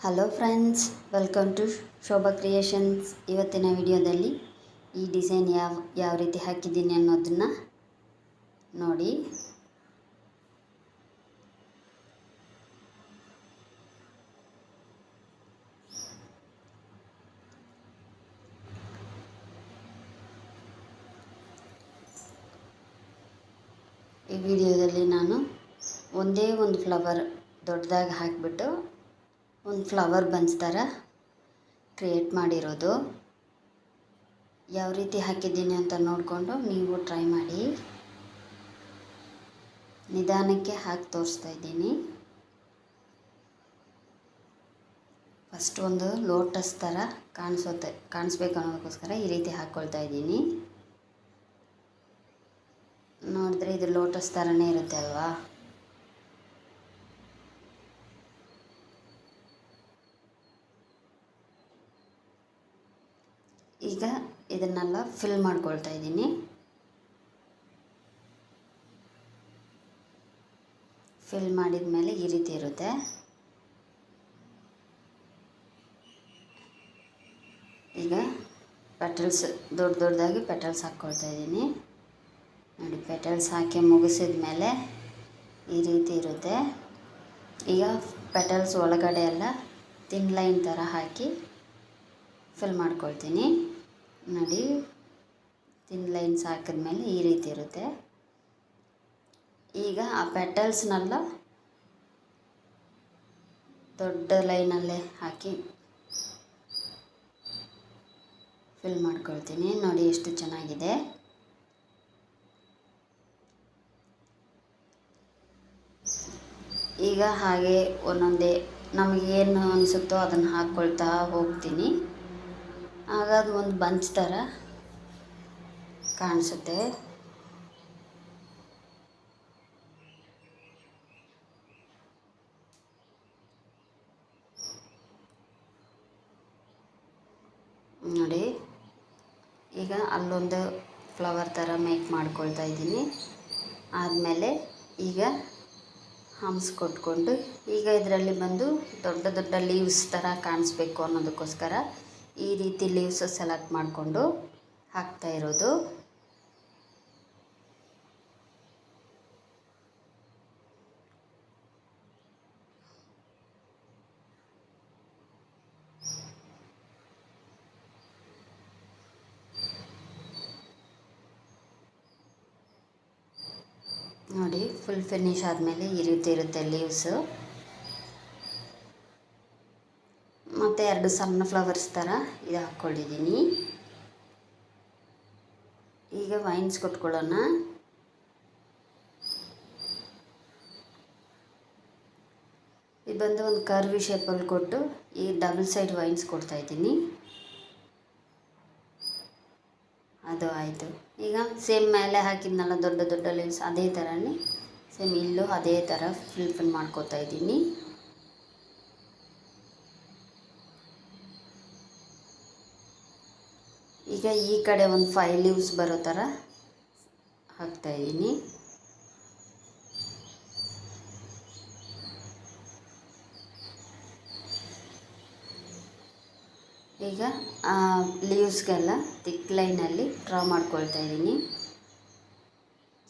Hello friends, welcome to Shobha creations. ಇವತ್ತಿನ ವಿಡಿಯೋದಲ್ಲಿ ಈ ಡಿಸೈನ್ ಯಾವ ರೀತಿ ಹಾಕಿದ್ದೀನಿ ಅನ್ನೋದನ್ನು ನೋಡಿ. ಈ ವಿಡಿಯೋದಲ್ಲಿ ನಾನು ಒಂದೇ ಒಂದು ಫ್ಲವರ್ ದೊಡ್ಡದಾಗಿ ಹಾಕಿಬಿಟ್ಟು ಒಂದು ಫ್ಲವರ್ ಬನ್ಸ್ ಥರ ಕ್ರಿಯೇಟ್ ಮಾಡಿರೋದು. ಯಾವ ರೀತಿ ಹಾಕಿದ್ದೀನಿ ಅಂತ ನೋಡಿಕೊಂಡು ನೀವು ಟ್ರೈ ಮಾಡಿ. ನಿಧಾನಕ್ಕೆ ಹಾಕಿ ತೋರಿಸ್ತಾ ಇದ್ದೀನಿ. ಫಸ್ಟ್ ಒಂದು ಲೋಟಸ್ ಥರ ಕಾಣಿಸ್ಬೇಕು ಅನ್ನೋದಕ್ಕೋಸ್ಕರ ಈ ರೀತಿ ಹಾಕ್ಕೊಳ್ತಾ ಇದ್ದೀನಿ. ನೋಡಿದ್ರೆ ಇದು ಲೋಟಸ್ ಥರನೇ ಇರುತ್ತೆ ಅಲ್ವಾ. ಈಗ ಇದನ್ನೆಲ್ಲ ಫಿಲ್ ಮಾಡ್ಕೊಳ್ತಾ ಇದ್ದೀನಿ. ಫಿಲ್ ಮಾಡಿದ ಮೇಲೆ ಈ ರೀತಿ ಇರುತ್ತೆ. ಈಗ ಪೆಟಲ್ಸ್ ದೊಡ್ಡದಾಗಿ ಪೆಟಲ್ಸ್ ಹಾಕ್ಕೊಳ್ತಾ ಇದ್ದೀನಿ. ನೋಡಿ, ಪೆಟಲ್ಸ್ ಹಾಕಿ ಮುಗಿಸಿದ ಮೇಲೆ ಈ ರೀತಿ ಇರುತ್ತೆ. ಈಗ ಪೆಟಲ್ಸ್ ಒಳಗಡೆ ಎಲ್ಲ ತಿನ್ ಲೈನ್ ಥರ ಹಾಕಿ ಫಿಲ್ ಮಾಡ್ಕೊಳ್ತೀನಿ. ನೋಡಿ, ತಿನ್ ಲೈನ್ಸ್ ಹಾಕಿದ್ಮೇಲೆ ಈ ರೀತಿ ಇರುತ್ತೆ. ಈಗ ಆ ಪೆಟಲ್ಸ್ನೆಲ್ಲ ದೊಡ್ಡ ಲೈನಲ್ಲೇ ಹಾಕಿ ಫಿಲ್ ಮಾಡ್ಕೊಳ್ತೀನಿ. ನೋಡಿ ಎಷ್ಟು ಚೆನ್ನಾಗಿದೆ. ಈಗ ಹಾಗೆ ಒಂದೊಂದೇ ನಮಗೇನು ಅನಿಸುತ್ತೋ ಅದನ್ನು ಹಾಕ್ಕೊಳ್ತಾ ಹೋಗ್ತೀನಿ. ಆಗ ಅದು ಒಂದು ಬಂಚ್ ಥರ ಕಾಣಿಸುತ್ತೆ. ನೋಡಿ, ಈಗ ಅಲ್ಲೊಂದು ಫ್ಲವರ್ ಥರ ಮೇಕ್ ಮಾಡ್ಕೊಳ್ತಾ ಇದ್ದೀನಿ. ಆದಮೇಲೆ ಈಗ ಹಂಪ್ಸ್ ಕೊಟ್ಕೊಂಡು ಈಗ ಇದರಲ್ಲಿ ಬಂದು ದೊಡ್ಡ ದೊಡ್ಡ ಲೀವ್ಸ್ ಥರ ಕಾಣಿಸ್ಬೇಕು ಅನ್ನೋದಕ್ಕೋಸ್ಕರ ಈ ರೀತಿ ಲೀವ್ಸ್ ಸೆಲೆಕ್ಟ್ ಮಾಡಿಕೊಂಡು ಹಾಕ್ತಾ ಇರೋದು. ನೋಡಿ, ಫುಲ್ ಫಿನಿಶ್ ಆದಮೇಲೆ ಈ ರೀತಿ ಇರುತ್ತೆ ಲೀವ್ಸು. ಮತ್ತು 2 ಸಣ್ಣ ಫ್ಲವರ್ಸ್ ಥರ ಇದು ಹಾಕ್ಕೊಂಡಿದ್ದೀನಿ. ಈಗ ವೈನ್ಸ್ ಕೊಟ್ಕೊಳ್ಳೋಣ. ಇದು ಬಂದು ಒಂದು ಕರ್ವಿ ಶೇಪಲ್ಲಿ ಕೊಟ್ಟು ಈ ಡಬಲ್ ಸೈಡ್ ವೈನ್ಸ್ ಕೊಡ್ತಾಯಿದ್ದೀನಿ. ಅದು ಆಯಿತು. ಈಗ ಸೇಮ್ ಮೇಲೆ ಹಾಕಿದ್ನಲ್ಲ ದೊಡ್ಡ ದೊಡ್ಡ ಲೀವ್ಸ್, ಅದೇ ಥರನೇ ಸೇಮ್ ಇಲ್ಲೂ ಅದೇ ಥರ ಫಿಲ್ ಮಾಡ್ಕೋತಾ ಇದ್ದೀನಿ. ಈಗ ಈ ಕಡೆ ಒಂದು 5 ಲೀವ್ಸ್ ಬರೋ ಥರ ಹಾಕ್ತಾಯಿದ್ದೀನಿ. ಈಗ ಲೀವ್ಸ್ಗೆಲ್ಲ ತಿಕ್ ಲೈನಲ್ಲಿ ಡ್ರಾ ಮಾಡ್ಕೊಳ್ತಾ ಇದ್ದೀನಿ.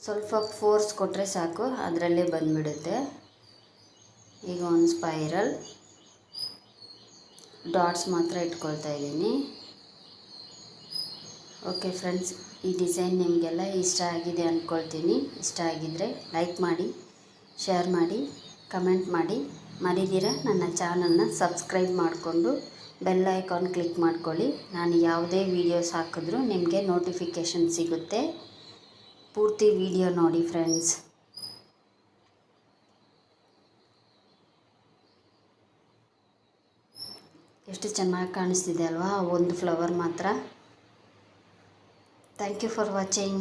ಸ್ವಲ್ಪ ಫೋರ್ಸ್ ಕೊಟ್ಟರೆ ಸಾಕು, ಅದರಲ್ಲೇ ಬಂದುಬಿಡುತ್ತೆ. ಈಗ ಒಂದು ಸ್ಪೈರಲ್ ಡಾಟ್ಸ್ ಮಾತ್ರ ಇಟ್ಕೊಳ್ತಾ ಇದ್ದೀನಿ. ಓಕೆ ಫ್ರೆಂಡ್ಸ್, ಈ ಡಿಸೈನ್ ನಿಮಗೆಲ್ಲ ಇಷ್ಟ ಆಗಿದೆ ಅಂದ್ಕೊಳ್ತೀನಿ. ಇಷ್ಟ ಆಗಿದ್ದರೆ ಲೈಕ್ ಮಾಡಿ, ಶೇರ್ ಮಾಡಿ, ಕಮೆಂಟ್ ಮಾಡಿ. ಮರಿದಿರ ನನ್ನ ಚಾನಲ್ನ ಸಬ್ಸ್ಕ್ರೈಬ್ ಮಾಡಿಕೊಂಡು ಬೆಲ್ ಐಕಾನ್ ಕ್ಲಿಕ್ ಮಾಡ್ಕೊಳ್ಳಿ. ನಾನು ಯಾವುದೇ ವೀಡಿಯೋಸ್ ಹಾಕಿದ್ರೂ ನಿಮಗೆ ನೋಟಿಫಿಕೇಷನ್ ಸಿಗುತ್ತೆ. ಪೂರ್ತಿ ವಿಡಿಯೋ ನೋಡಿ ಫ್ರೆಂಡ್ಸ್. ಎಷ್ಟು ಚೆನ್ನಾಗಿ ಕಾಣಿಸ್ತಿದೆ ಅಲ್ವಾ ಒಂದು ಫ್ಲವರ್ ಮಾತ್ರ. Thank you for watching.